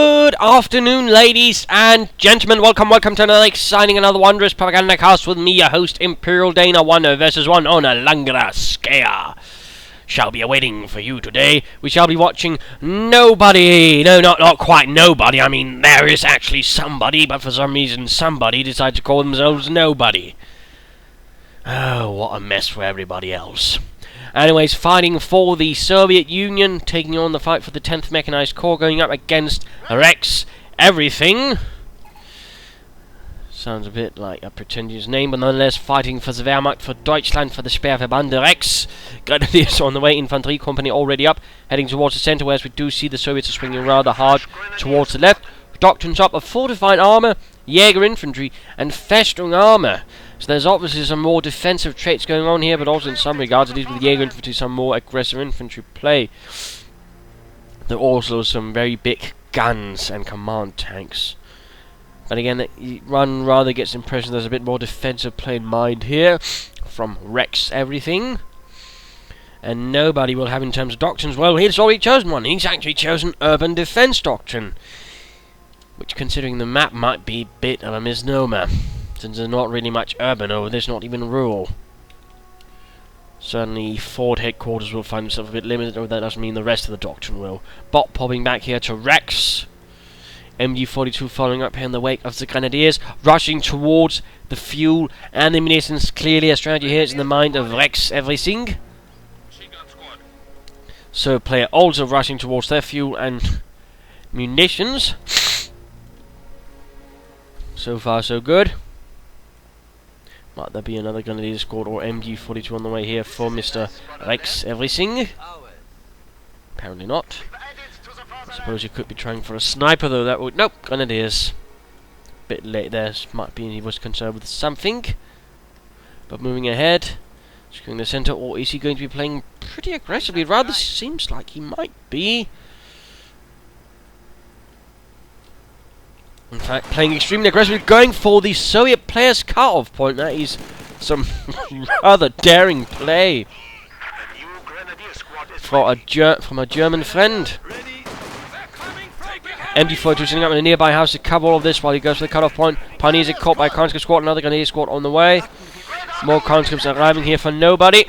Good afternoon, ladies and gentlemen. Welcome to another exciting, another wondrous Propagandacast with me, your host, Imperial Dana 1 versus 1 on a Langra Scare. Shall be awaiting for you today. We shall be watching nobody. No, not quite nobody. I mean, there is actually somebody, but for some reason somebody decided to call themselves nobody. Oh, what a mess for everybody else. Anyways, fighting for the Soviet Union, taking on the fight for the 10th Mechanized Corps, going up against Rexeverything. Sounds a bit like a pretentious name, but nonetheless, fighting for the Wehrmacht, for Deutschland, for the Sperrverband Rex. Grenadiers on the way, Infantry Company already up, heading towards the center, whereas we do see the Soviets are swinging rather hard towards the left. Doctrines up of fortified armor, Jäger infantry, and Festung armor. So there's obviously some more defensive traits going on here, but also in some regards, at least with Jäger infantry, some more aggressive infantry play. There are also some very big guns and command tanks. But again, one rather gets the impression there's a bit more defensive play in mind here from Rexeverything. And nobody will have in terms of doctrines. Well, he's already chosen one. He's actually chosen Urban Defense Doctrine, which, considering the map, might be a bit of a misnomer, since there's not really much urban over this, not even rural. Certainly, Ford headquarters will find themselves a bit limited, or that doesn't mean the rest of the doctrine will. Bot popping back here to Rex. MG42 following up here in the wake of the Grenadiers, rushing towards the fuel and the munitions. Clearly a strategy here is in the mind of Rexeverything. So player also rushing towards their fuel and munitions. So far so good. Might there be another Grenadier squad or MG42 on the way here for Mr. Rexeverything? Apparently not. I suppose you could be trying for a sniper, though. That would... Nope, Grenadiers. Bit late there. Might be he was concerned with something. But moving ahead. Securing the center. Or is he going to be playing pretty aggressively? It rather seems like he might be. In fact, playing extremely aggressively, going for the Soviet player's cut-off point. That is some rather daring play for from a German friend. MG42 sitting up in a nearby house to cover all of this while he goes for the cut-off point. Pioneers are caught by a conscript squad, another Grenadier squad on the way. More conscripts arriving here for nobody.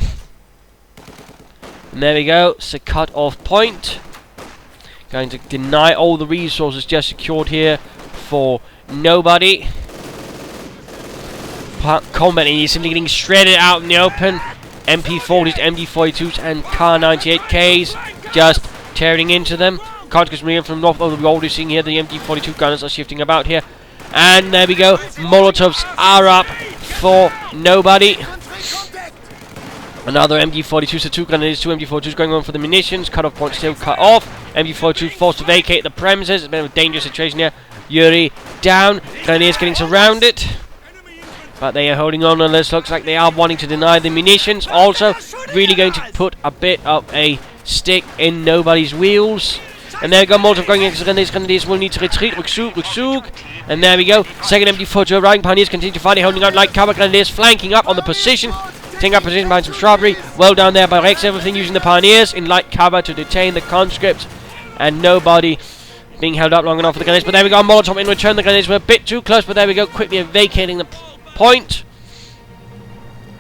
And there we go, it's the cut-off point. Going to deny all the resources just secured here for nobody. Combat, and he's simply getting shredded out in the open. MP40s, MG42s, and Kar-98Ks just tearing into them. Conscripts moving from north, although we're already seeing here the MG42 gunners are shifting about here. And there we go, Molotovs are up for nobody. Another MG42, so two Grenadiers, two MG42s going on for the munitions. Cut-off point still cut off. MG42 forced to vacate the premises. It's been a dangerous situation here. Yuri down. Grenadiers getting surrounded. But they are holding on this. Looks like they are wanting to deny the munitions. Also, really going to put a bit of a stick in nobody's wheels. And there we go, Molotov going against the Grenadiers. Grenadiers will need to retreat. Rexug. And there we go. Second MG42 arriving. Pioneers continue to fight, holding out like cover. Grenadiers flanking up on the position. Taking up position behind some shrubbery. Well down there by Rexeverything, using the Pioneers in light cover to detain the conscripts. And nobody being held up long enough for the Grenadiers. But there we go, Molotov in return. The Grenadiers were a bit too close, but there we go. Quickly vacating the point.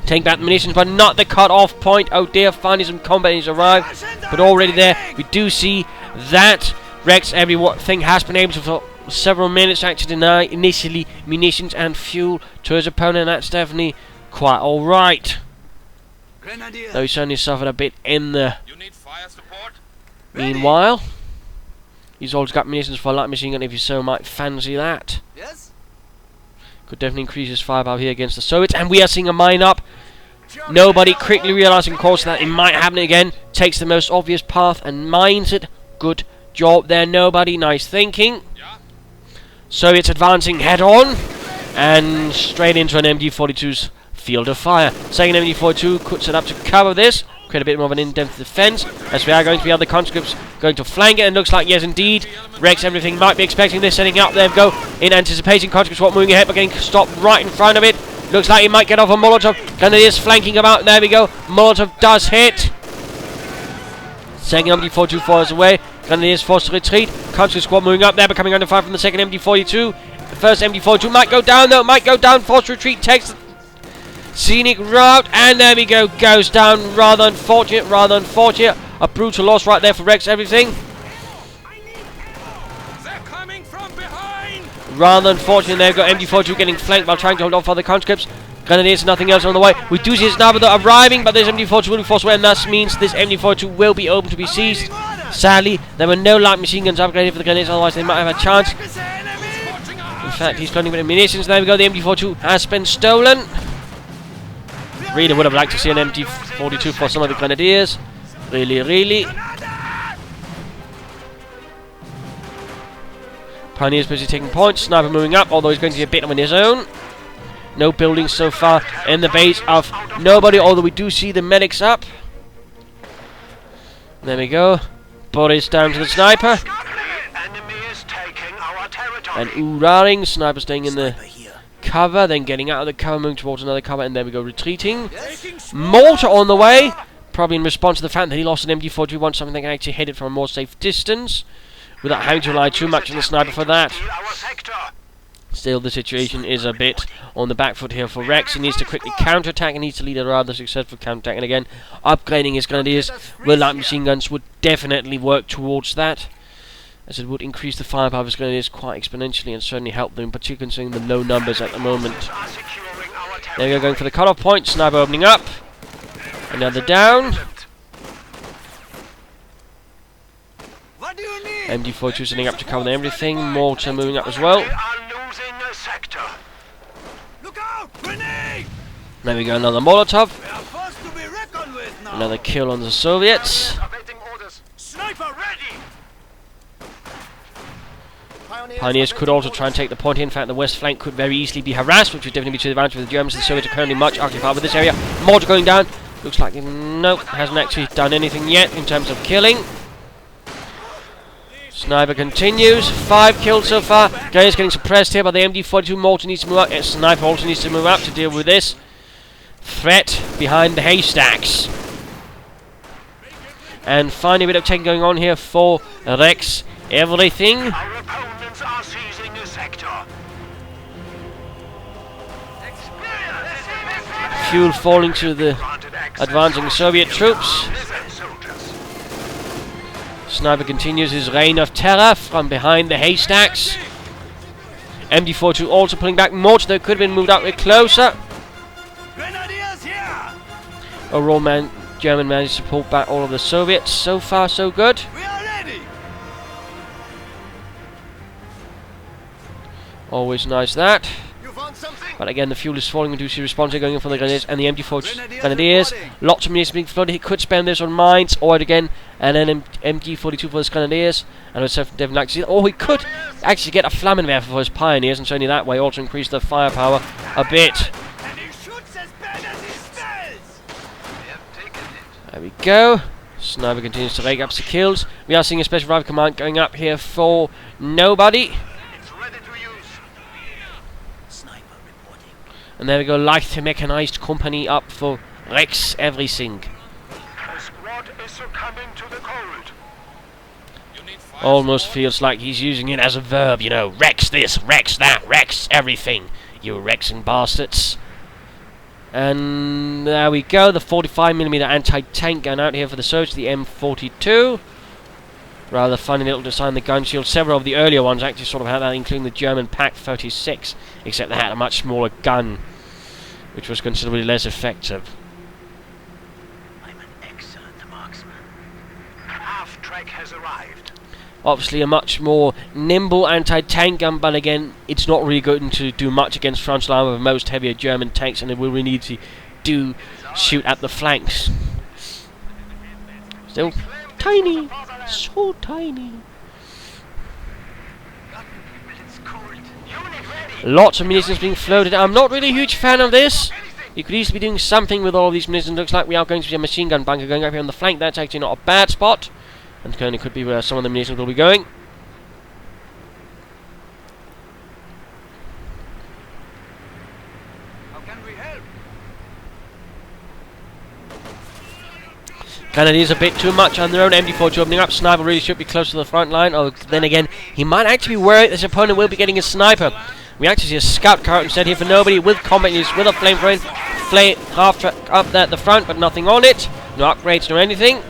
Taking back the munitions, but not the cut-off point. Oh dear, finally some combat has arrived. But already there, we do see that Rexeverything has been able to, for several minutes, actually deny initially munitions and fuel to his opponent. That's definitely quite alright. Though he certainly suffered a bit in the meanwhile. He's also got munitions for a light machine gun if you so might fancy that. Yes. Could definitely increase his firepower here against the Soviets. And we are seeing a mine up. Nobody quickly realizing, of course, that it might happen again. Takes the most obvious path and mines it. Good job there, nobody. Nice thinking. Yeah. Soviets advancing head on. And straight into an MG42's field of fire. Second MG42 cuts it up to cover this. Create a bit more of an in-depth defense. As we are going to be other conscripts going to flank it. And looks like, yes indeed, Rexeverything might be expecting this. Setting up, there we go. In anticipation, conscripts what moving ahead, but getting stopped right in front of it. Looks like he might get off a Molotov. Grenadiers flanking about. There we go. Molotov does hit. Second MG42 fires away. Grenadiers forced to retreat. Country squad moving up there, but coming under fire from the second MG42. The first MG42 might go down though, might go down. Forced retreat takes scenic route, and there we go, goes down. Rather unfortunate, rather unfortunate. A brutal loss right there for Rexeverything. Rather unfortunate, there we go. MG42 getting flanked while trying to hold off other conscripts. Grenadiers, nothing else on the way. We do see his sniper though arriving, but this MG42 will be forced away, and that means this MG42 will be open to be seized. Sadly, there were no light machine guns upgraded for the Grenadiers, otherwise they might have a chance. In fact, he's flooding with munitions. There we go, the MG42 has been stolen. Really would have liked to see an MG42 for some of the Grenadiers. Really, really. Pioneer's busy taking points. Sniper moving up, although he's going to get a bit on his own. No buildings so far in the base of nobody, although we do see the medics up. There we go. Bodies down to the sniper. And ooh-rahing. Sniper staying in the cover, then getting out of the cover, moving towards another cover, and there we go, retreating. Mortar on the way. Probably in response to the fact that he lost an MG42, wants something that can actually hit it from a more safe distance, without having to rely too much on the sniper for that. Still, the situation is a bit on the back foot here for Rex. He needs to quickly counter-attack, and needs to lead a rather successful counter-attack. And again, upgrading his Grenadiers with light machine guns would definitely work towards that, as it would increase the firepower of his Grenadiers quite exponentially and certainly help them, particularly considering the low numbers at the moment. There we go, going for the cut-off point. Sniper opening up. Another down. MG42 sitting up to cover everything. Mortar moving up as well. There we go, another Molotov. Another kill on the Soviets. Pioneers could also try and take the point. In fact, the west flank could very easily be harassed, which would definitely be to the advantage of the Germans. The Soviets are currently much occupied with this area. Mortar going down. Looks like, nope, hasn't actually done anything yet in terms of killing. Sniper continues. 5 kills so far. Grenadiers getting suppressed here by the MG42. Mortar needs to move up. Sniper also needs to move up to deal with this threat behind the haystacks. And finally, a bit of taking going on here for Rexeverything. Fuel falling to the advancing Soviet troops. Sniper continues his reign of terror from behind the haystacks. MG42 also pulling back. Mortar that could have been moved out a bit closer. Overall, German managed to pull back all of the Soviets. So far, so good. Always nice that. But again, the fuel is falling into see response going in from the Grenadiers and the MG4 Grenadiers. Lots of munitions being flooded. He could spend this on mines, or again, and then MG42 for his Grenadiers. And with Devon actually, or he could actually get a Flammenwerfer for his Pioneers, and certainly that way also increase their firepower a bit. There we go. Sniper continues to rake up the kills. We are seeing a special rifle command going up here for nobody. And there we go, light mechanized company up for Rexeverything. Almost feels like he's using it as a verb, you know, Rex this, Rex that, Rex everything, you Rexing bastards. And there we go, the 45mm anti-tank gun out here for the Soviets, the M42. Rather funny little design, the gun shield. Several of the earlier ones actually sort of had that, including the German Pak 36, except they had a much smaller gun, which was considerably less effective. I'm an excellent marksman. Half-track has arrived. Obviously a much more nimble anti-tank gun, but again, it's not really going to do much against Frontline with most heavier German tanks, and it will really need to shoot at the flanks. Still tiny. So tiny. Lots of munitions being floated. I'm not really a huge fan of this. You could easily be doing something with all of these munitions. Looks like we are going to see a machine gun bunker going up here on the flank. That's actually not a bad spot. And currently could be where some of the munitions will be going. Grenadiers a bit too much on their own. MG42 opening up. Sniper really should be close to the front line. Oh, then again, he might actually be worried his opponent will be getting a sniper. We actually see a scout car instead here for nobody with combat use, with a flamethrower, half track up there at the front, but nothing on it. No upgrades, no anything.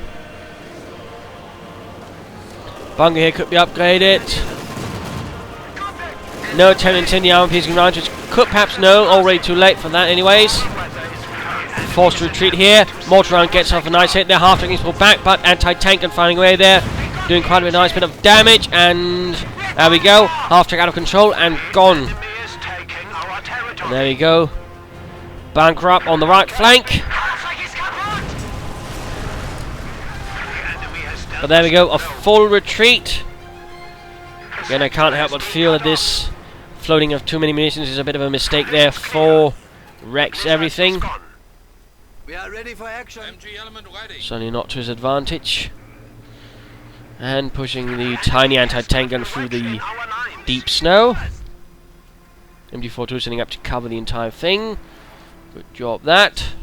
Bunker here could be upgraded. No attempts in the armor-piercing rounds, which could perhaps no. Already too late for that, anyways. Forced to retreat here. Mortar round gets off a nice hit there. Half track needs to pull back, but anti-tank and finding away there, doing quite a nice bit of damage. And there we go. Half track out of control and gone. And there we go. Bunker up on the right flank. But there we go. A full retreat. Again, I can't help but feel that this floating of too many munitions is a bit of a mistake there for Rexeverything. We are ready for action. MG element ready. Certainly not to his advantage. And pushing the tiny anti-tank gun through the deep snow. MG42 sitting up to cover the entire thing. Good job that.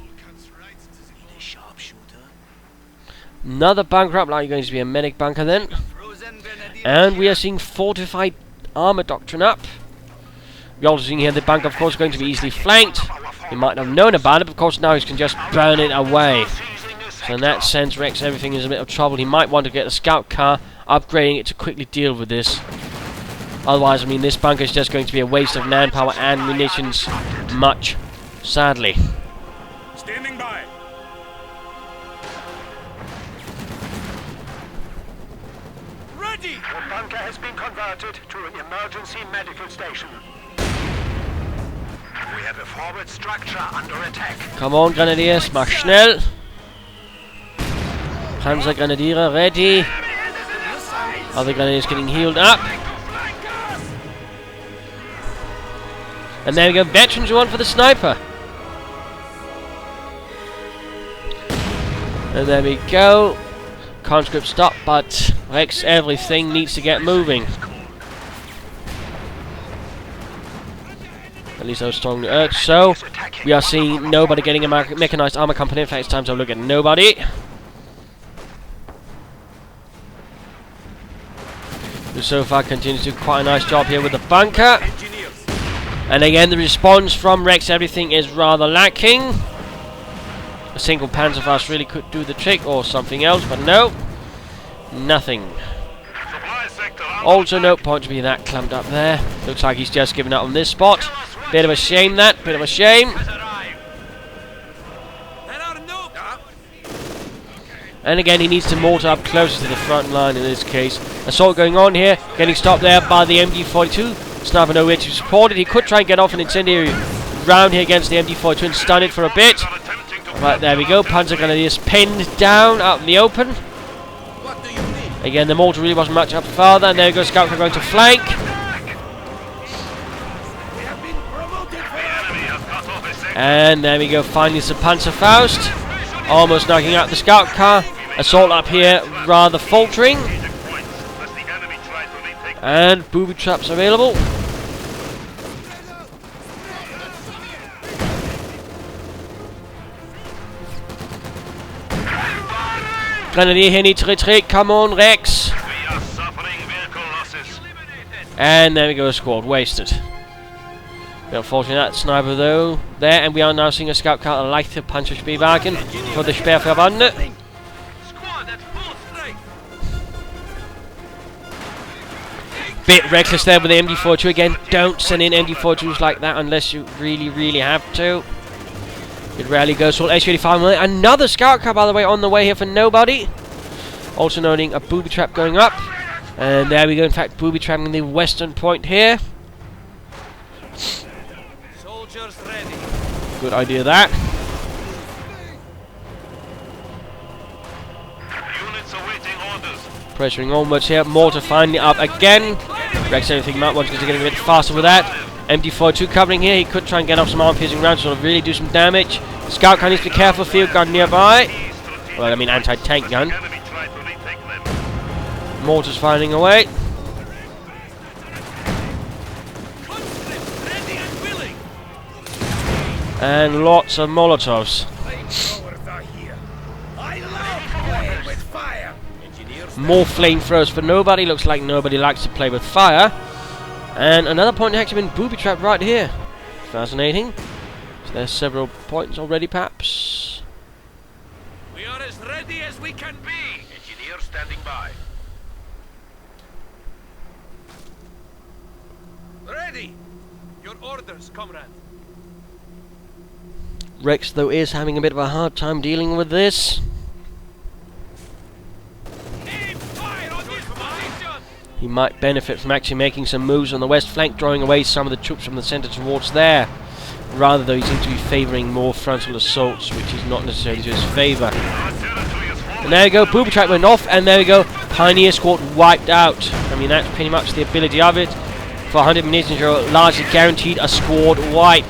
Another bunker up, likely going to be a medic bunker then. And we are seeing fortified armor doctrine up. We're also seeing here the bunker, of course, going to be easily flanked. He might not have known about it, but of course now he can just burn it away. So in that sense, Rexeverything is a bit of trouble. He might want to get a scout car, upgrading it to quickly deal with this. Otherwise, I mean, this bunker is just going to be a waste of manpower and munitions, much sadly. Standing by. Ready. The bunker has been converted to an emergency medical station. We have a forward structure under attack. Come on, Grenadiers, mach schnell. Panzergrenadiere ready. Other Grenadiers getting healed up. And there we go, veterans one for the sniper. And there we go. Conscript stop, but Rexeverything needs to get moving. At least I was strongly urged. So, we are seeing nobody getting a mechanized armor company. In fact, it's time to look at nobody. Who so far continues to do quite a nice job here with the bunker. And again, the response from Rexeverything is rather lacking. A single Panzerfaust really could do the trick, or something else, but no. Nothing. Also, no point to be that clumped up there. Looks like he's just given up on this spot. Bit of a shame that, bit of a shame. And again, he needs to mortar up closer to the front line in this case. Assault going on here, getting stopped there by the MG42. Sniper nowhere to support it. He could try and get off an incendiary round here against the MG42 and stun it for a bit. Right, there we go. Panzer Grenadiers pinned down out in the open. Again, the mortar really wasn't much up farther. And there we go, Scout car going to flank. And there we go, finally some Panzerfaust. Almost knocking out the scout car. Assault up here, rather faltering. And booby traps available. Grenadier here needs to retreat. Come on, Rex. And there we go, squad wasted. Unfortunately, that sniper though there, and we are now seeing a scout car leichte Panzerspielwagen for the Sperrverbande. Bit reckless there with the MG42 again. Don't send in MG42s like that unless you really have to. It rarely goes for SU-85. Another scout car, by the way, on the way here for nobody. Also noting a booby trap going up. And there we go, in fact, booby trapping the western point here. Ready. Good idea that. Units awaiting orders. Pressuring onwards here. Mortar finally up again. Rexeverything might want to get a bit faster with that. MG42 covering here. He could try and get off some arm-piercing rounds to sort of really do some damage. Scout car needs to be careful. Field gun nearby. Well, I mean anti-tank gun. Mortar's firing away. And lots of Molotovs. more flamethrowers for nobody. Looks like nobody likes to play with fire. And another point has actually been booby-trapped right here. Fascinating. So there's several points already, perhaps. We are as ready as we can be. Engineer standing by. Ready. Your orders, comrade. Rex, though, is having a bit of a hard time dealing with this. Aim fire on this position. He might benefit from actually making some moves on the west flank, drawing away some of the troops from the centre towards there. Rather, though, he seems to be favouring more frontal assaults, which is not necessarily to his favour. And there we go, booby trap went off, and there we go, Pioneer Squad wiped out. I mean, that's pretty much the ability of it. For 100 munitions, you're largely guaranteed a squad wipe.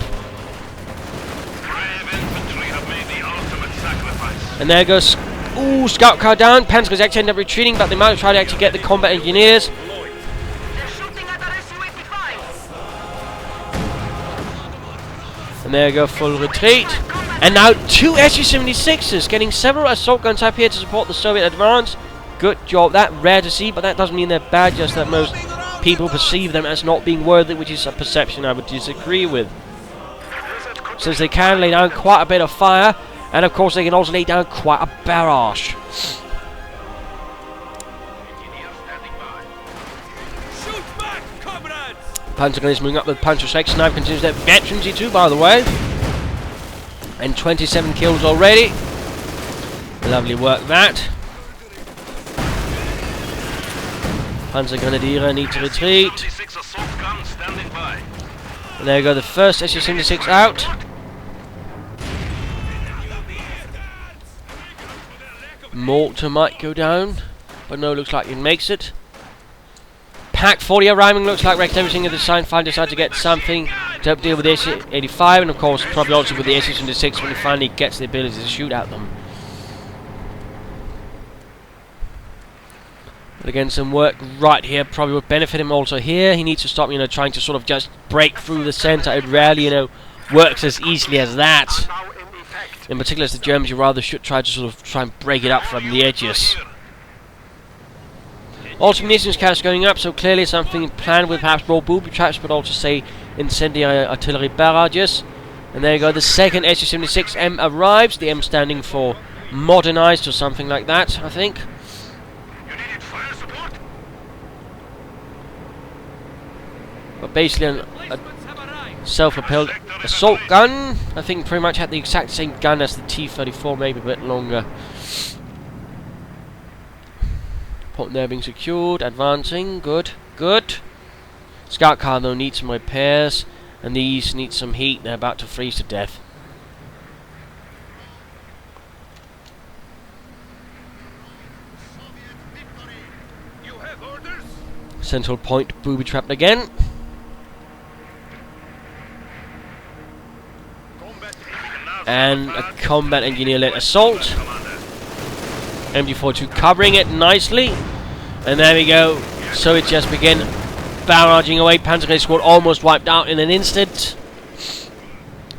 And there goes, ooh, scout car down. Panzers actually end up retreating, but they might try to actually get the combat engineers. And there you go, full retreat. And now 2 Su-76s getting several assault guns up here to support the Soviet advance. Good job. That rare to see, but that doesn't mean they're bad, just that most people perceive them as not being worthy, which is a perception I would disagree with. Since they can lay down quite a bit of fire, and of course they can also lay down quite a barrage. Panzer Gun is moving up with Panzer Section. Knife continues their veterancy too, by the way. And 27 kills already. Lovely work that. Panzer Grenadier need to retreat. And there you go, the first Su-76 out. Mortar might go down, but no, looks like it makes it. Pack 40 arriving, looks like Rexeverything at the sign finally decided to get something to help deal with the Su-85, and of course probably also with the Su-76 when he finally gets the ability to shoot at them. But again, some work right here probably would benefit him also here. He needs to stop, trying to sort of just break through the center. It rarely, works as easily as that. In particular, as the Germans, you rather should try and break it up from the edges. Also, munitions counts going up, so clearly something planned with perhaps more booby traps, but also say incendiary artillery barrages. And there you go, the second Su-76M arrives. The M standing for modernized or something like that, I think. But basically a self-propelled assault gun. I think pretty much had the exact same gun as the T-34, maybe a bit longer. Point there being secured, advancing, good, good. Scout car though needs some repairs, and these need some heat, they're about to freeze to death. Central point booby trapped again. And a combat engineer-led assault. MG42 covering it nicely. And there we go. So it just began barraging away. Panzer Grenadier Squad almost wiped out in an instant.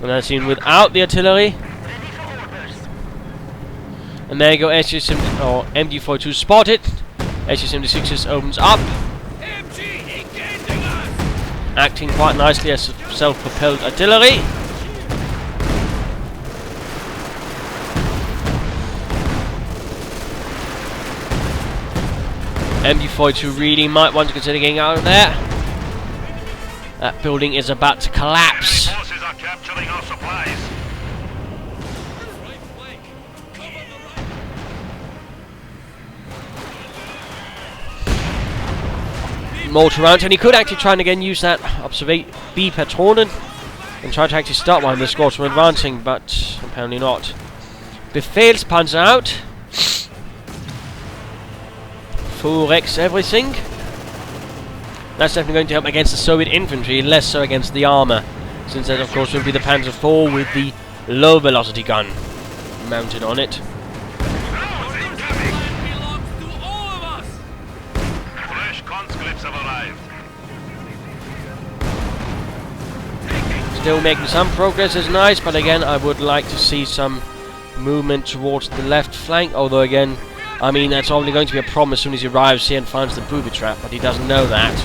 And that's seen without the artillery. And there you go. MG42 spotted. Su-76 opens up. Acting quite nicely as self-propelled artillery. MG42 really might want to consider getting out of there. That building is about to collapse. Forces are capturing our supplies. Mortar round, and he could actually try and again use that B patronen and try to actually stop one of the squads from advancing, but apparently not. Befehlspanzer out. Full Rexeverything. That's definitely going to help against the Soviet infantry, less so against the armor, since that of course will be the Panzer IV with the low velocity gun mounted on it. Fresh conscripts have arrived. Still making some progress is nice, but again I would like to see some movement towards the left flank, although again I mean, that's only going to be a problem as soon as he arrives here and finds the booby trap, but he doesn't know that.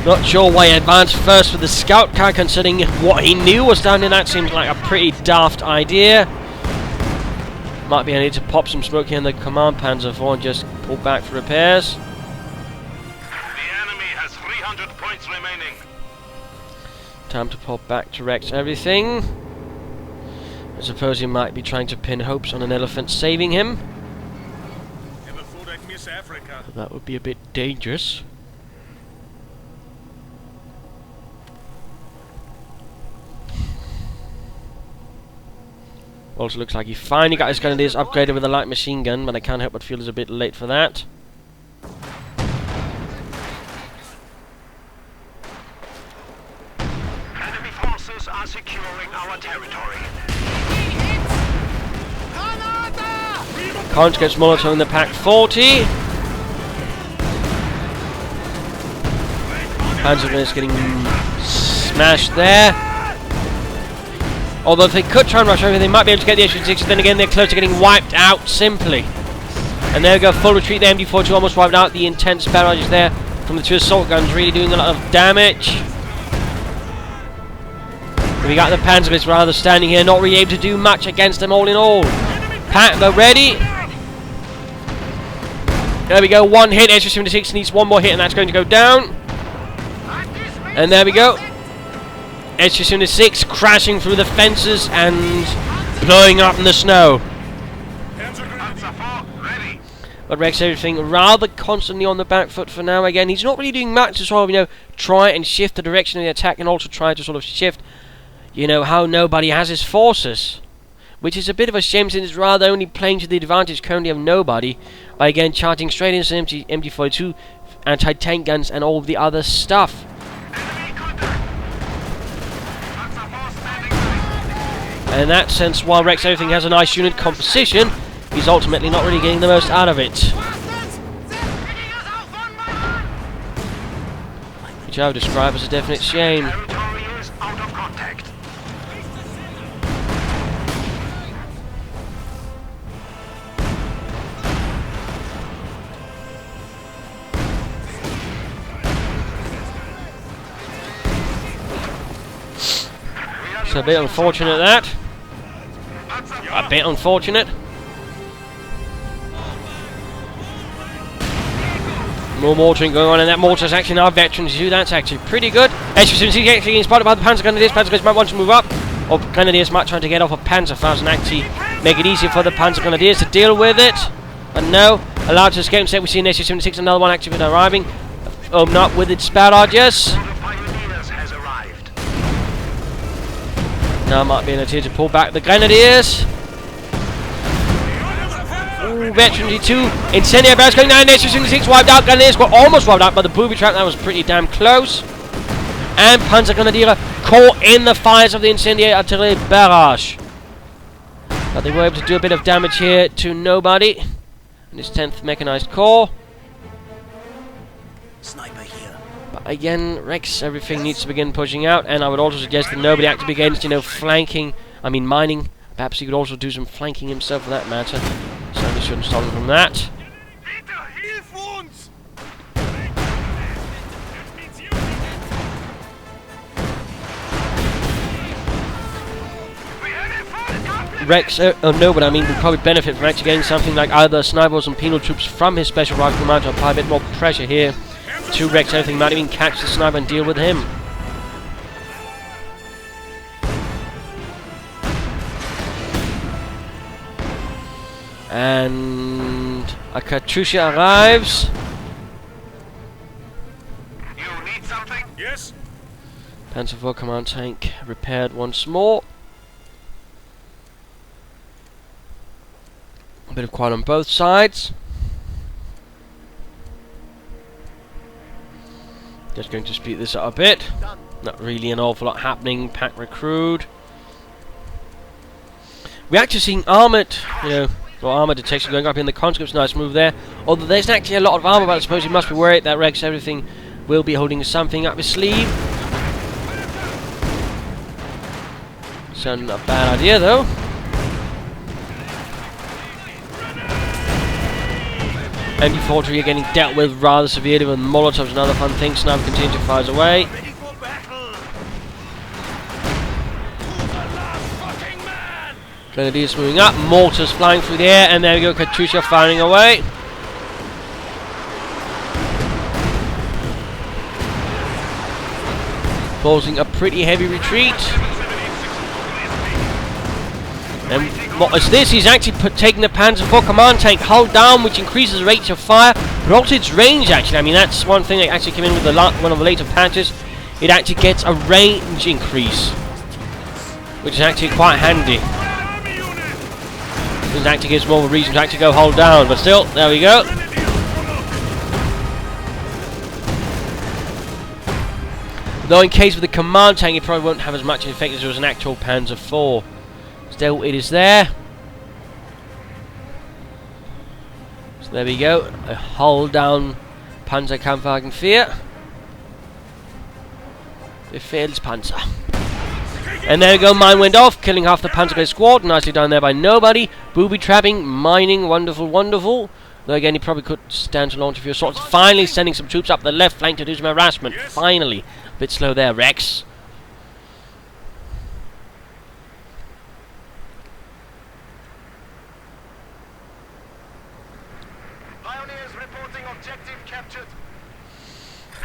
Not sure why he advanced first with the scout car, considering what he knew was down there. That seems like a pretty daft idea. Might be I need to pop some smoke here in the command panzer IV and just pull back for repairs. The enemy has 300 points remaining. Time to pop back to Rexeverything. I suppose he might be trying to pin hopes on an elephant saving him. Never thought I'd miss Africa. But that would be a bit dangerous. Also looks like he finally got his grenadiers upgraded with a light machine gun, but I can't help but feel it's a bit late for that. Enemy forces are securing our territory. Conjugates Molotov in the Pack 40. Panzer is getting smashed there. Although if they could try and rush over, they might be able to get the SU-6, then again they're close to getting wiped out simply. And there we go, full retreat. The MD-42 almost wiped out. The intense barrages there from the 2 assault guns really doing a lot of damage. And we got the Panzerwist rather standing here, not really able to do much against them all in all. They're ready. There we go, 1 hit. SU-76 needs 1 more hit and that's going to go down. And there we go. SU-76 crashing through the fences and blowing up in the snow. But Rexeverything rather constantly on the back foot for now. Again, he's not really doing much to sort of, try and shift the direction of the attack and also try to sort of shift, how nobody has his forces. Which is a bit of a shame since it's rather only playing to the advantage currently of nobody. By again charging straight into MD-42, anti-tank guns and all of the other stuff. And in that sense, while Rexeverything has a nice unit composition, he's ultimately not really getting the most out of it. Which I would describe as a definite shame. Territory is out of contact. It's a bit unfortunate that. A bit unfortunate. More mortaring going on, and that mortar's actually now veterans too. That's actually pretty good. SU-76 actually getting spotted by the Panzer Grenadiers. Panzer Grenadiers might want to move up. Or Grenadiers might try to get off of Panzerfaust and actually make it easier for the Panzer Grenadiers to deal with it. But no, allowed to escape. Instead we see an SU-76, another one actually arriving. Open up with its barrages. Now might be an attempt to pull back the Grenadiers. Ooh, Veteran G2. Incendiary barrage going down. SU-76 wiped out. Grenadiers got almost wiped out by the booby trap. That was pretty damn close. And Panzer Grenadier caught in the fires of the incendiary artillery barrage. But they were able to do a bit of damage here to nobody. And his 10th Mechanized Corps. Sniper here. But again, Rexeverything needs to begin pushing out, and I would also suggest that nobody actually begins, flanking, mining. Perhaps he could also do some flanking himself for that matter. Certainly shouldn't stop him from that. would probably benefit from actually getting something like either snipers and penal troops from his special rifle command to apply a bit more pressure here to Rexeverything. Might even catch the sniper and deal with him. And a Katyusha arrives. You need something? Yes. Panzer IV command tank repaired once more. A bit of quiet on both sides. Just going to speed this up a bit. Not really an awful lot happening. Pack recruit. We're actually seeing armoured, or armour detection going up in the conscripts. Nice move there. Although there's actually a lot of armour, but I suppose you must be worried that Rexeverything will be holding something up his sleeve. So not a bad idea though. MB-43 are getting dealt with rather severely with Molotovs and other fun things. Sniper contingent fires away. Grenadiers moving up, mortars flying through the air, and there we go, Katyusha firing away. Forcing a pretty heavy retreat. And what is this? He's actually taking the Panzer IV command tank hull down, which increases the rate of fire, but also its range actually. I mean, that's one thing that actually came in with the one of the later patches. It actually gets a range increase, which is actually quite handy. This actually gives more of a reason to actually go hull down, but still, there we go. Though in case with the command tank, it probably won't have as much effect as there was an actual Panzer IV. Still, it is there. So there we go, a hull down Panzerkampfwagen 4. Befehlspanzer. And there we go, mine went off, killing half the Panzer squad. Nicely done there by nobody. Booby trapping, mining, wonderful, wonderful. Though again, he probably could stand to launch a few assaults. Finally sending some troops up the left flank to do some harassment. Finally. A bit slow there, Rex.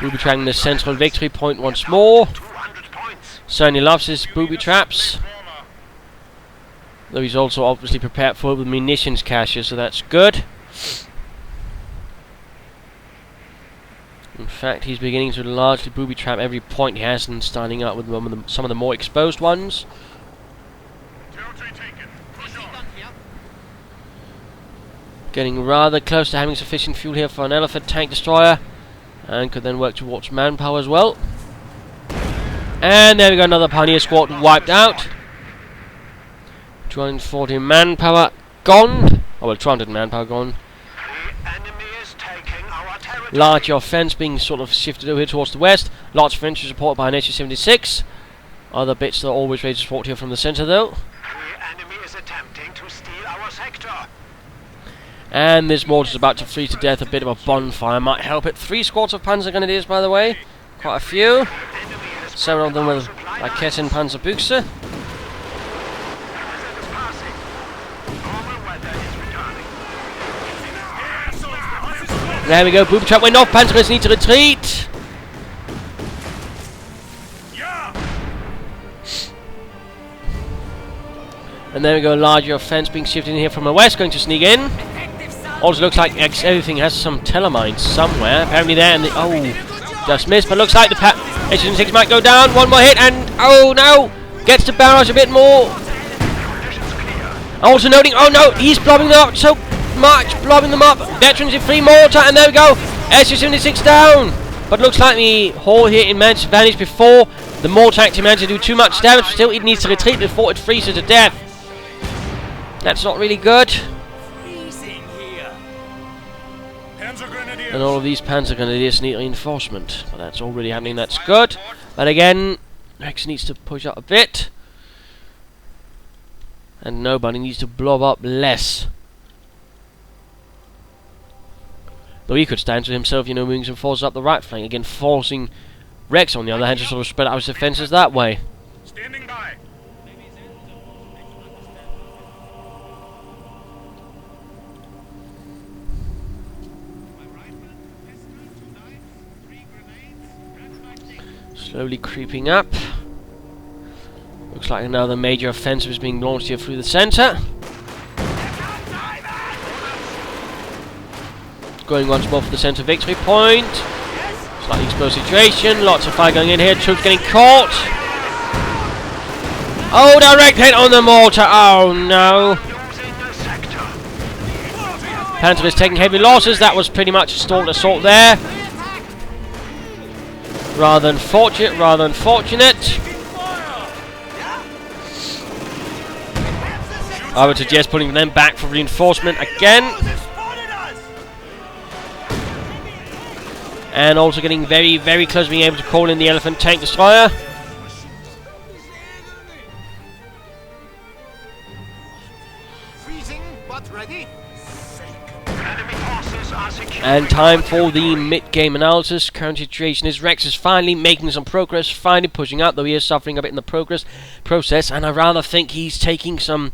Booby trapping the central victory point once more. Certainly loves his booby traps. Though he's also obviously prepared for it with munitions caches, so that's good. In fact, he's beginning to largely booby trap every point he has, and starting out with some of the more exposed ones. Getting rather close to having sufficient fuel here for an elephant tank destroyer, and could then work towards manpower as well. And there we go, another Pioneer squad wiped out. 240 manpower gone. Oh well, 200 manpower gone. Large offense being sort of shifted over here towards the west. Lots of infantry support by an SU-76. Other bits that are always ready to support here from the centre though. The enemy is attempting to steal our sector. And this mortar's about to freeze to death. A bit of a bonfire might help it. 3 squads of Panzer Grenadiers, by the way. Quite a few. 7 of them with Raketten Panzerbuchse. There we go, booby trap went off, Panzerists need to retreat. And there we go, larger offense being shifted in here from the west, going to sneak in. Also looks like everything has some telemines somewhere, apparently there, and just missed, but looks like the SU-6 might go down. One more hit, and oh no, gets to barrage a bit more. Also noting, oh no, he's blobbing them up so much, blobbing them up. Veterans in 3 mortar, and there we go, SU-76 down. But looks like the hull here in managed to vanish before the mortar actually managed to do too much damage. Still, it needs to retreat before it freezes to death. That's not really good. And all of these Panzer Grenadiers need reinforcement. But that's already happening, that's good. But again, Rex needs to push up a bit. And nobody needs to blob up less. Though he could stand to himself, you know, moving some forces up the right flank. Again, forcing Rex, on the other hand, to sort of spread out his defences that way. Standing by. Slowly creeping up. Looks like another major offensive is being launched here through the centre. Going once more for the centre victory point. Slightly exposed situation. Lots of fire going in here. Troops getting caught. Oh, direct hit on the mortar. Oh no. Panzer is taking heavy losses. That was pretty much a stalled assault there. Rather unfortunate, rather unfortunate. I would suggest putting them back for reinforcement again. And also getting very, very close to being able to call in the Elephant Tank Destroyer. Freezing, but ready. Enemy forces are secure. And time for the mid-game analysis. Current situation is Rex is finally making some progress, finally pushing out, though he is suffering a bit in the process. And I rather think he's taking some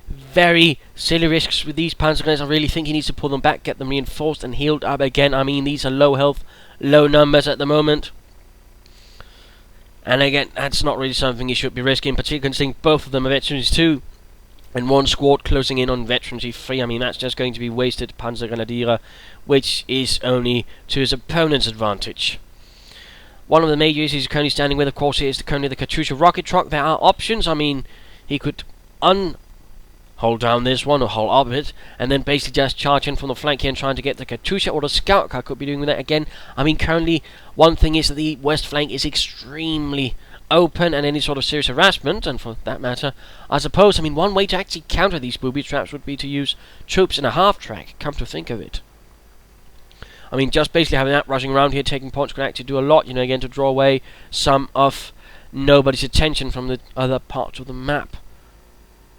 very silly risks with these Panzer Grenadiers. I really think he needs to pull them back, get them reinforced and healed up again. I mean, these are low health, low numbers at the moment. And again, that's not really something he should be risking, particularly considering both of them are veterans 2 and one squad closing in on veterancy 3. I mean, that's just going to be wasted Panzer Grenadier, which is only to his opponent's advantage. One of the major issues he's currently standing with, of course, is currently the Katyusha rocket truck. There are options. I mean, he could hold down this one or hold up it, and then basically just charge in from the flank here and trying to get the Katyusha, or the scout car could be doing that again. I mean, currently, one thing is that the west flank is extremely open and any sort of serious harassment, and for that matter, I suppose, I mean, one way to actually counter these booby traps would be to use troops in a half-track, come to think of it. I mean, just basically having that rushing around here, taking points could actually do a lot, you know, again, to draw away some of nobody's attention from the other parts of the map.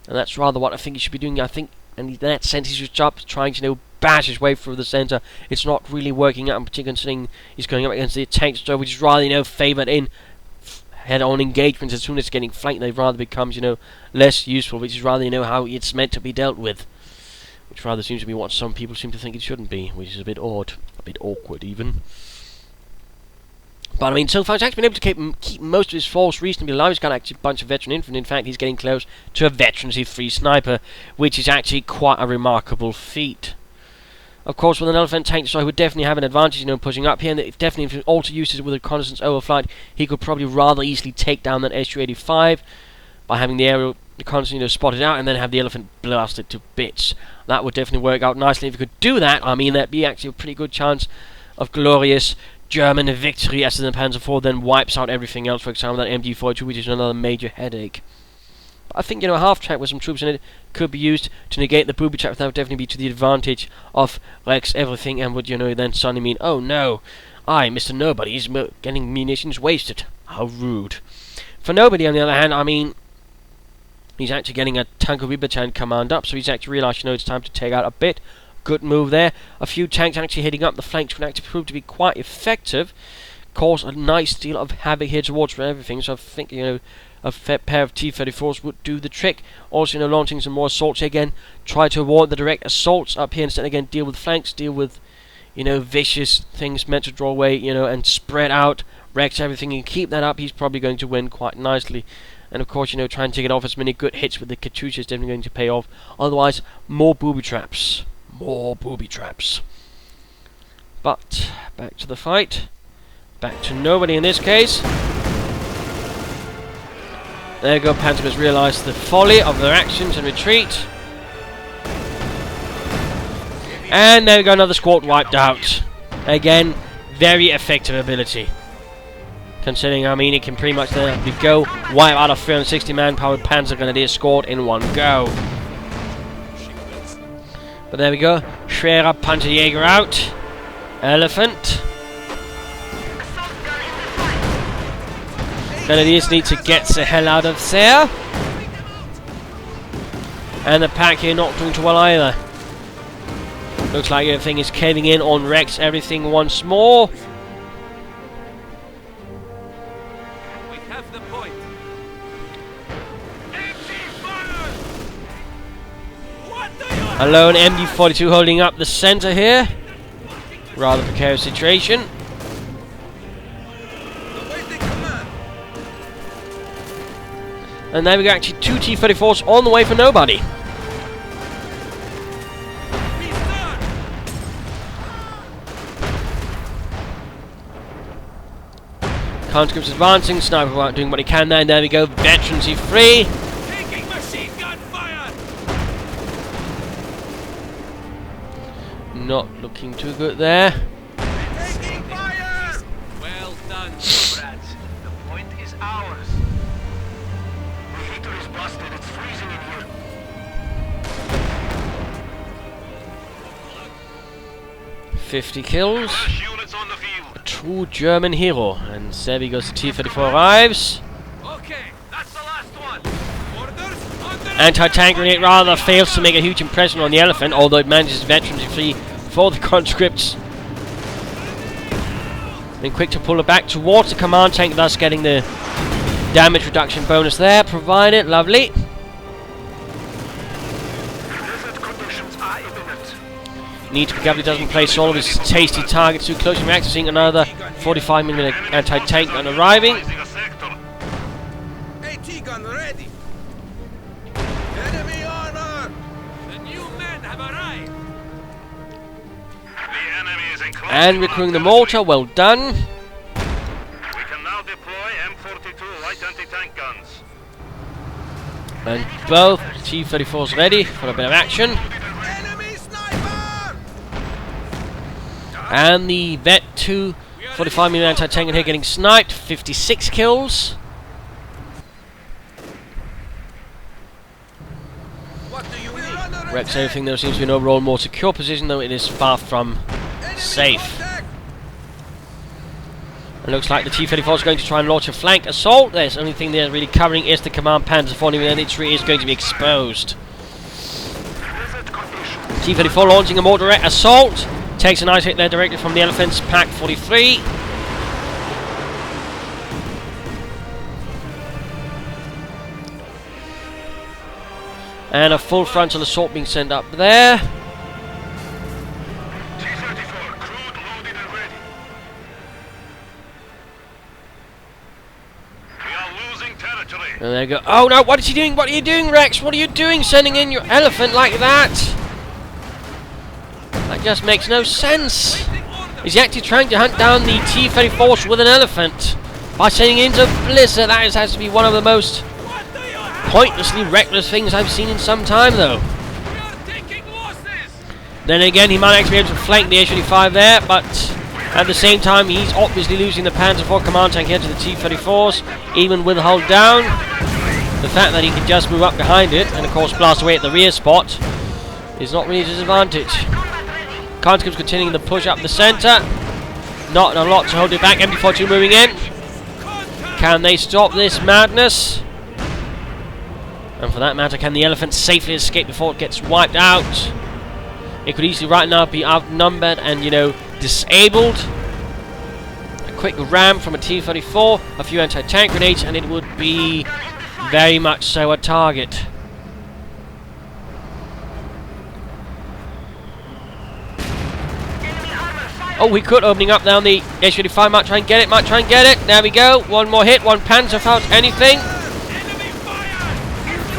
And that's rather what I think he should be doing. I think, and in that sense, he should stop trying to, you know, bash his way through the centre. It's not really working out, in particular considering he's going up against the tank destroyer, which is rather, you know, favoured in head-on engagements. As soon as it's getting flanked, they rather becomes, you know, less useful, which is rather, you know, how it's meant to be dealt with. Which rather seems to be what some people seem to think it shouldn't be, which is a bit odd, a bit awkward even. But I mean, so far he's actually been able to keep most of his force reasonably alive. He's got actually a bunch of veteran infantry. In fact, he's getting close to a veterancy 3 sniper, which is actually quite a remarkable feat. Of course, with an Elephant Tank Destroyer, he would definitely have an advantage, you know, pushing up here. And if definitely, if he also uses it with a reconnaissance overflight, he could probably rather easily take down that Su-85 by having the aerial reconnaissance, you know, spotted out, and then have the Elephant blast it to bits. That would definitely work out nicely. If he could do that, I mean, that'd be actually a pretty good chance of glorious German victory as the Panzer IV then wipes out everything else, for example, that MG42, which is another major headache. But I think, you know, a half-track with some troops in it could be used to negate the booby trap. That would definitely be to the advantage of Rexeverything, and would, you know, then suddenly mean, oh no, I, Mr. Nobody, is getting munitions wasted. How rude. For Nobody, on the other hand, I mean, he's actually getting a Tankovi battalion command up, so he's actually realised, you know, it's time to take out a bit. Good move there. A few tanks actually hitting up the flanks would actually prove to be quite effective. Cause a nice deal of havoc here towards everything. So I think, you know, a pair of T-34s would do the trick. Also, you know, launching some more assaults again. Try to avoid the direct assaults up here. Instead, again, deal with flanks. Deal with, you know, vicious things meant to draw away, you know, and spread out. Rexeverything, and keep that up. He's probably going to win quite nicely. And of course, you know, try and take it off as many good hits with the Katyusha is definitely going to pay off. Otherwise, more booby traps. More booby traps. But back to the fight. Back to Nobody in this case. There you go, Panzer has realised the folly of their actions and retreat. And there we go, another squad wiped out. Again, very effective ability. Considering, I mean, it can pretty much go wipe out a 360 man-powered Panzer Grenadier squad in one go. But there we go. Schwerer Panzerjäger out. Elephant. Grenadiers need to get the hell out of there. And the pack here not doing too well either. Looks like everything is caving in on Rexeverything once more. We have the point. Alone MG42 holding up the centre here. Rather precarious situation. And there we go, actually 2 T-34s on the way for Nobody. Conscripts advancing, Sniper doing what he can there, and there we go, veterancy free. Taking machine gun fire. Not looking too good there. Taking fire. Well done, comrades. The point is ours. The heater is busted. It's freezing in here. .50 kills. Units on the field. true German hero. And there we go, the T-34 arrives. Okay, that's the last one. Orders on the Anti-tank grenade rather fails to make a huge impression on the Elephant, although it manages veterans to flee for the conscripts. Then quick to pull it back towards the command tank, thus getting the damage reduction bonus there. Provided, lovely. Desert conditions are imminent. Needs to be careful he doesn't place all of his tasty targets too close. We're accessing another 45mm anti-tank gun arriving. AT gun ready. Enemy armor. The new men have arrived. The enemy is enclosed. And recruiting the mortar, well done. We can now deploy M42 light anti-tank guns. And both T-34s ready for a bit of action. Enemy sniper. And the Vet 2 45mm anti-tank gun here getting sniped. 56 kills. What do you need? Rexeverything though seems to be an overall more secure position, though it is far from safe. It looks like the T-34 is going to try and launch a flank assault. The only thing they're really covering is the command Panzer IV, and then it is going to be exposed. T-34 launching a more direct assault. Takes a nice hit there directly from the Elephant's Pack 43. And a full frontal assault being sent up there. T-34, crude loaded and ready. We are losing territory. And there you go. Oh no, what is he doing? What are you doing, Rex? What are you doing sending in your Elephant like that? That just makes no sense. Is he actually trying to hunt down the T-34 with an Elephant by sending it into Blizzard? That has to be one of the most pointlessly reckless things I've seen in some time, though. We are taking losses. Then again, he might actually be able to flank the H-35 there, but at the same time, he's obviously losing the Panzer IV command tank here to the T-34s, even with the hull down. The fact that he can just move up behind it, and of course blast away at the rear spot, is not really a disadvantage. Conscripts continuing the push up the centre. Not a lot to hold it back. MD-42 moving in. Can they stop this madness? And for that matter, can the Elephant safely escape before it gets wiped out? It could easily right now be outnumbered and, you know, disabled. A quick ram from a T-34, a few anti-tank grenades, and it would be very much so a target. Oh, we could opening up down the H-35. Might try and get it, might try and get it. There we go. One more hit, one Panzer without anything.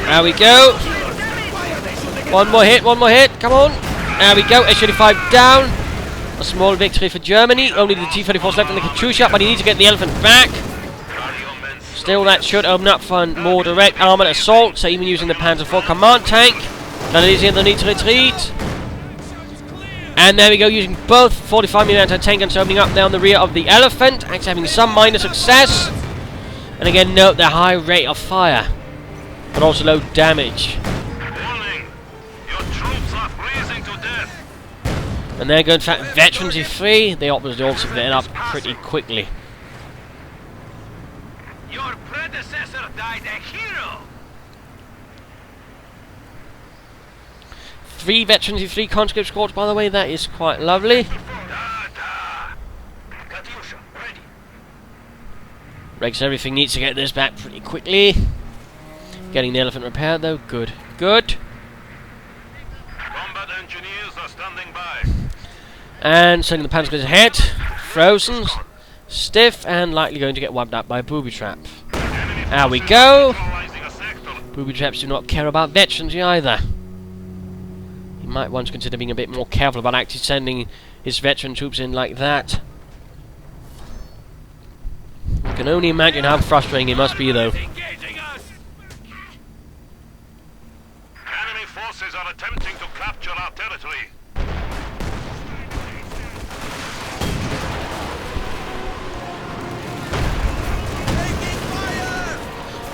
There we go. One more hit, come on. There we go, H-35 down. A small victory for Germany. Only the T-34's left in the Katyusha, but he needs to get the Elephant back. Still, that should open up for a more direct armoured assault, so even using the Panzer IV command tank. Canadians don't need to retreat. And there we go, using both 45mm anti-tank guns opening up there on the rear of the Elephant, actually having some minor success. And again, note the high rate of fire, but also low damage. Warning! Your troops are freezing to death. And there go, in fact, veterans E3. They obviously also lit up pretty quickly. Your predecessor died a hero. 3 veterans E3 conscript squads, by the way. That is quite lovely. Katyusha, ready. Rexeverything needs to get this back pretty quickly. Getting the Elephant repaired, though. Good. Good. Combat engineers are standing by. And sending the Panzers ahead. Frozen. Stiff and likely going to get wiped out by a booby trap. There we go. Neutralizing a sector. Booby traps do not care about veterans either. He might want to consider being a bit more careful about actually sending his veteran troops in like that. You can only imagine how frustrating it must be, though. Engaging us. Enemy forces are attempting to capture our territory.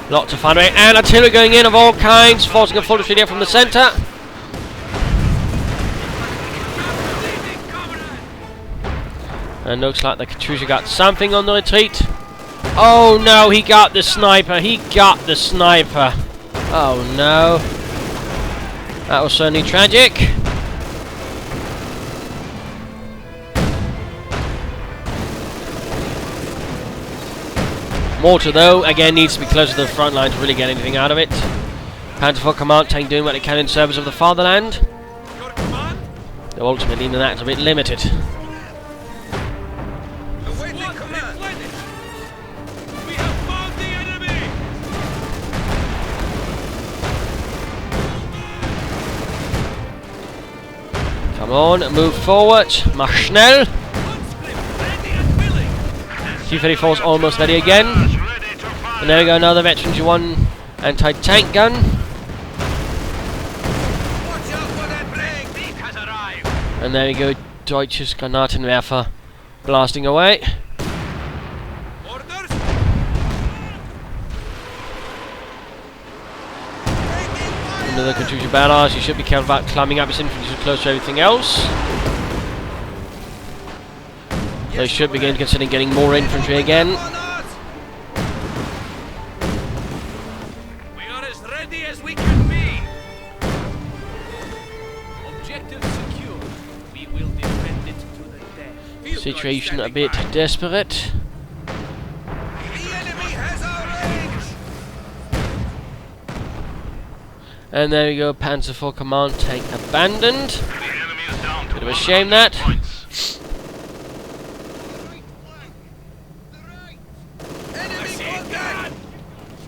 Lots of fun, right? And artillery going in of all kinds, forcing a full retreat here from the centre. And looks like the Katyusha got something on the retreat. Oh no, he got the sniper. He got the sniper. Oh no. That was certainly tragic. Mortar, though, again needs to be closer to the front line to really get anything out of it. Panzer IV Command Tank doing what they can in service of the fatherland. Though ultimately, that's a bit limited. Come on, move forward. Mach schnell. T-34 is almost ready again. And there we go, another Veteran G1 anti-tank gun. And there we go, Deutsches Granatenwerfer blasting away. Another Katyusha barrage. You should be careful about climbing up his infantry so close to everything else. They should begin considering getting more infantry again. We are as ready as we can be. Objective secure. We will defend it to the death. Situation a bit desperate. The enemy has our range. And there we go, Panzer IV Command Tank abandoned. The enemy is down to Bit of a shame that.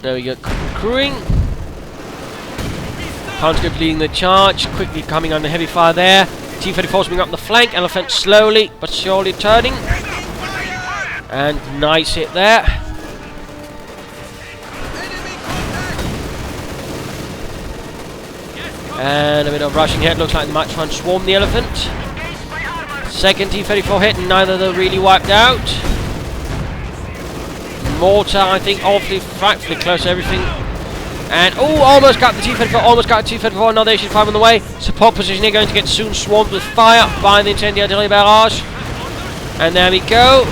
There we go, crewing. Conscript leading the charge, quickly coming under heavy fire there. T-34 moving up the flank, Elephant slowly but surely turning. And nice hit there. And a bit of rushing hit, looks like they might try and swarm the Elephant. Second T-34 hit, and neither of them really wiped out. Mortar, I think, awfully frightfully close to everything. And, oh, almost got the T-34, almost got the T-34, another HE5 on the way. Support position here, going to get soon swarmed with fire by the incendiary artillery barrage. And there we go.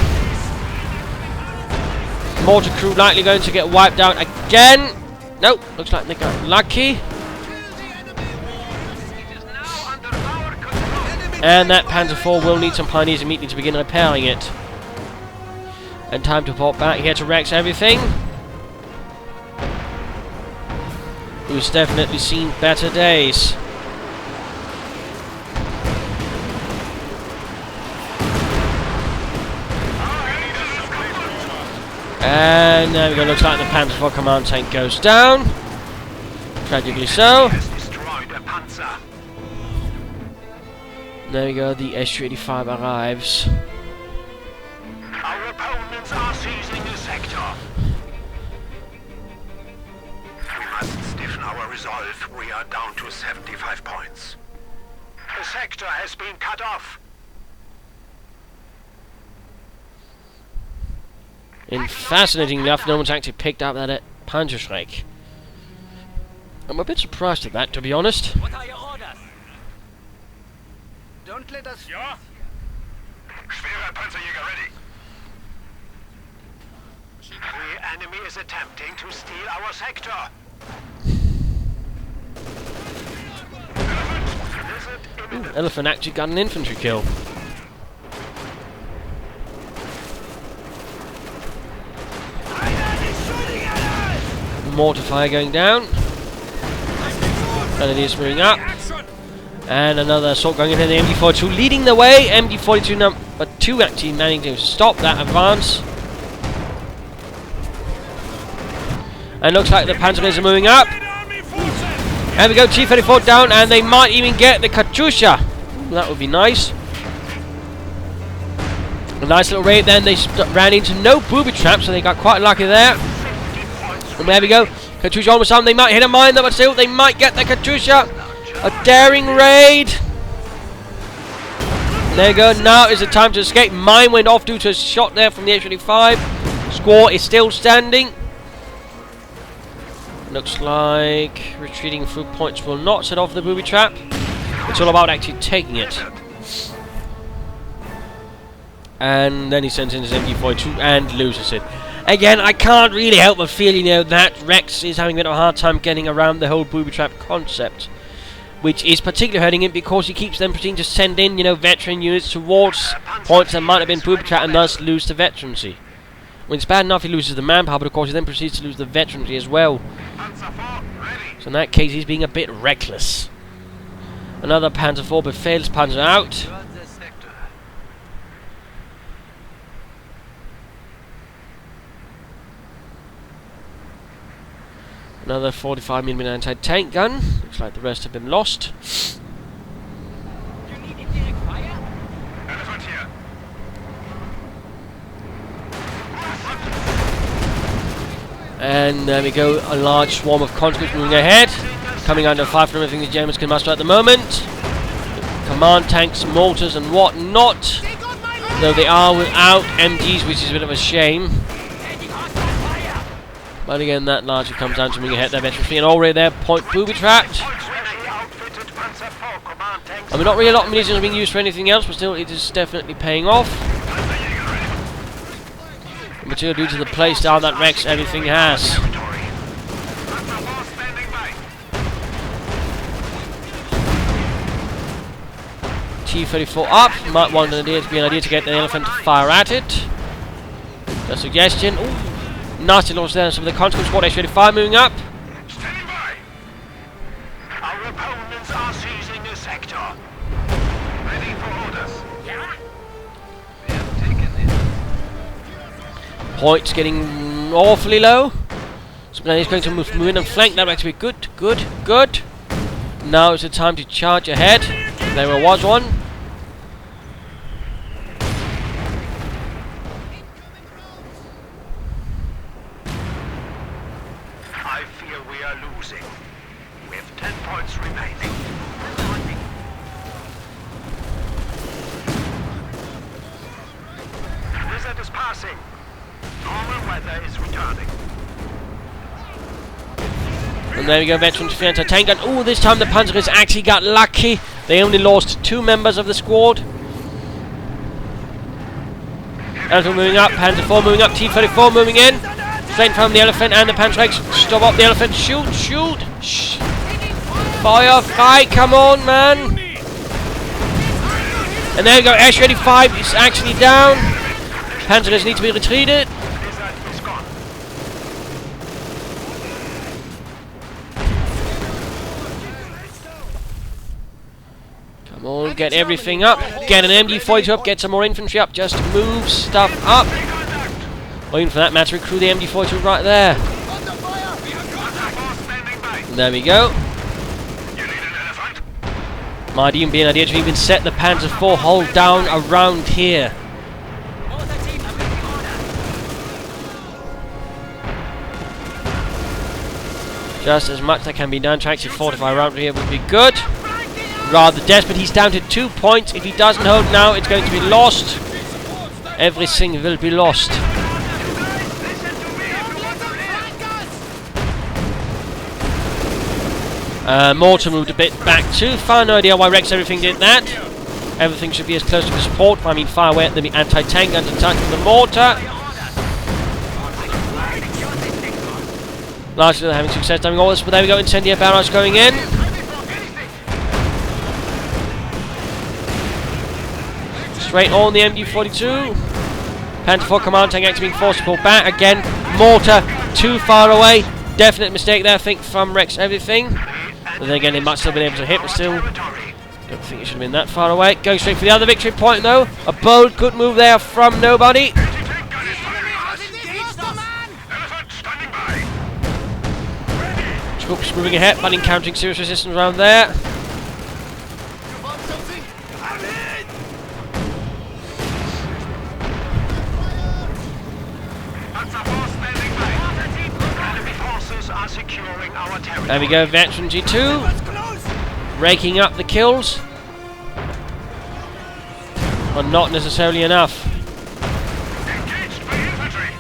Mortar crew likely going to get wiped out again. Nope, looks like they got lucky. And that Panzer IV will need some pioneers immediately to begin repairing it. And time to pop back here to Rexeverything, who's definitely seen better days. And there we go, looks like the Panzer IV Command Tank goes down. Tragically so. There we go, the SU-85 arrives. Our opponents are seizing the sector. We must stiffen our resolve. We are down to 75 points. The sector has been cut off. And fascinatingly enough, no one's actually picked up that Panzerschreck. I'm a bit surprised at that, to be honest. What are your orders? Don't let us... Ja. Schwerer Panzerjäger ready. The enemy is attempting to steal our sector. Elephant actually got an infantry kill. Mortar fire going down. Grenadiers moving up. And another assault going in here, the MG42 leading the way. MG42 number 2 actually managing to stop that advance. And looks like the Panzergrenadiers are moving up. And we go, T-34 down, and they might even get the Katyusha. That would be nice. A nice little raid then. They ran into no booby traps, so they got quite lucky there. And there we go. Katyusha almost on. They might hit a mine, but still they might get the Katyusha. A daring raid. There you go. Now is the time to escape. Mine went off due to a shot there from the H-25. Squaw is still standing. Looks like retreating through points will not set off the booby trap. It's all about actually taking it. And then he sends in his MG42 and loses it. Again, I can't really help but feel, you know, that Rex is having a bit of a hard time getting around the whole booby trap concept, which is particularly hurting him because he keeps them proceeding to send in, you know, veteran units towards points that might have been booby trapped and thus lose the veterancy. When it's bad enough he loses the manpower, but of course he then proceeds to lose the veterancy as well. So in that case he's being a bit reckless. Another Panzer IV Befehls Panzer out. Another 45mm anti-tank gun. Looks like the rest have been lost. And there we go, a large swarm of conscripts moving ahead. Coming under fire from everything the Germans can muster at the moment. Command tanks, mortars and what not. Though they are without MGs, which is a bit of a shame. But again, that largely comes down to moving ahead. Their veterans being already there, point booby trapped. I mean, not really a lot of munitions are being used for anything else, but still, it is definitely paying off. In particular, due to the playstyle that Rexeverything has. T-34 up. Might want an idea to be an idea to get the elephant to fire at it. A suggestion. Ooh. Nasty loss there. Some of the conscript squad H-35 moving up. Standing by. Our opponents are seizing the sector. Ready for orders. Yeah. We have taken it. Points getting awfully low. So now he's going to move in and flank. That would actually be good, good, good. Now is the time to charge ahead. There was one. I fear we are losing. We have 10 points remaining. Blizzard is passing. Normal weather is returning. And there we go, veterans defense tank gun. Oh, this time the Panzers actually got lucky. They only lost 2 members of the squad. Elephant moving up, Panzer IV moving up, T-34 moving in. Straight from the elephant and the Panzerx. Stop up the elephant. Shoot, shoot. Shh. Fire, fight, come on, man. And there we go, H-35 is actually down. Panzers need to be retreated. Come on, get everything up. Get an MG42 up, get some more infantry up. Just move stuff up. Or even for that matter, recruit the MG42 right there. And there we go. Might even be an idea to even set the Panzer IV hull down around here. Just as much that can be done to actually fortify around here would be good. Rather desperate, he's down to 2 points. If he doesn't hold now, it's going to be lost. Everything will be lost. Mortar moved a bit back too far. No idea why Rexeverything did that. Everything should be as close to the support. I mean, fire away at the anti-tank guns and touch the mortar. Largely they're having success doing all this, but there we go, incendiary barrage going in. Straight on the MG42. Panzer IV command tank actually being forced to pull back. Again, mortar too far away. Definite mistake there, I think, from Rexeverything. But then again, they might still have been able to hit, but still don't think it should have been that far away. Going straight for the other victory point though. A bold, good move there from nobody. Troops moving ahead, but encountering serious resistance around there. There we go, Veteran G2 raking up the kills, but not necessarily enough. Engaged by infantry.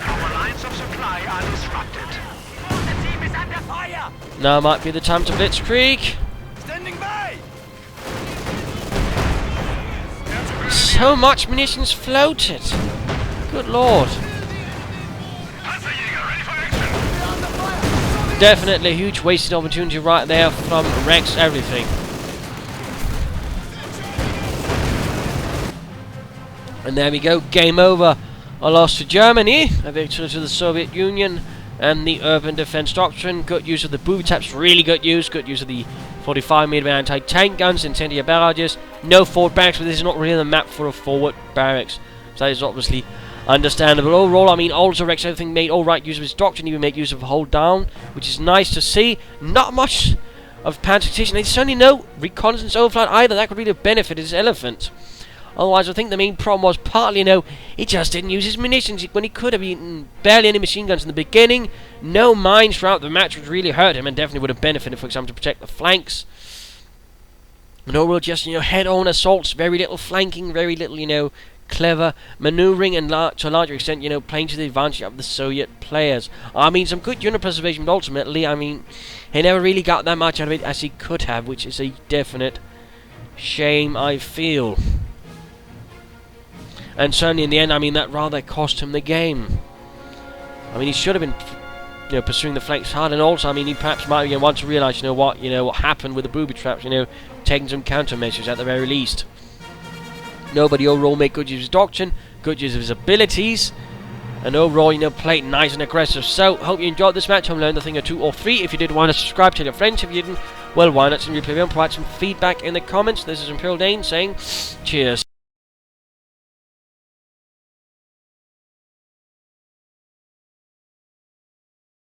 Our lines of supply are disrupted. The team is under fire. Now might be the time to blitzkrieg. Standing by. So much munitions floated. Good lord. Definitely a huge wasted opportunity right there from Rexeverything. And there we go, game over. A loss to Germany, a victory to the Soviet Union, and the urban defense doctrine. Good use of the booby traps, really good use of the 45mm anti-tank guns, incendiary barrages. No forward barracks, but this is not really the map for a forward barracks. So that is obviously understandable. Overall, I mean, also Rexeverything made alright use of his doctrine, even made use of hold down, which is nice to see. Not much of tactician. There's certainly no reconnaissance overflight either. That could really benefit his elephant. Otherwise, I think the main problem was partly, he just didn't use his munitions when he could have eaten barely any machine guns in the beginning. No mines throughout the match, which really hurt him and definitely would have benefited, for example, to protect the flanks. And overall, just, head-on assaults, very little flanking, very little, clever maneuvering, and to a larger extent, playing to the advantage of the Soviet players. I mean, some good unit preservation, but ultimately, he never really got that much out of it as he could have, which is a definite shame, I feel. And certainly in the end, that rather cost him the game. He should have been, pursuing the flanks hard, and also, he perhaps might want to realise, what happened with the booby traps, taking some countermeasures at the very least. Nobody overall made good use of his doctrine, good use of his abilities, and overall, played nice and aggressive. So, hope you enjoyed this match. Hope you learned a thing or two or three. If you did, want to subscribe, tell your friends. If you didn't, well, why not? Replay and provide some feedback in the comments. This is Imperial Dane saying, cheers.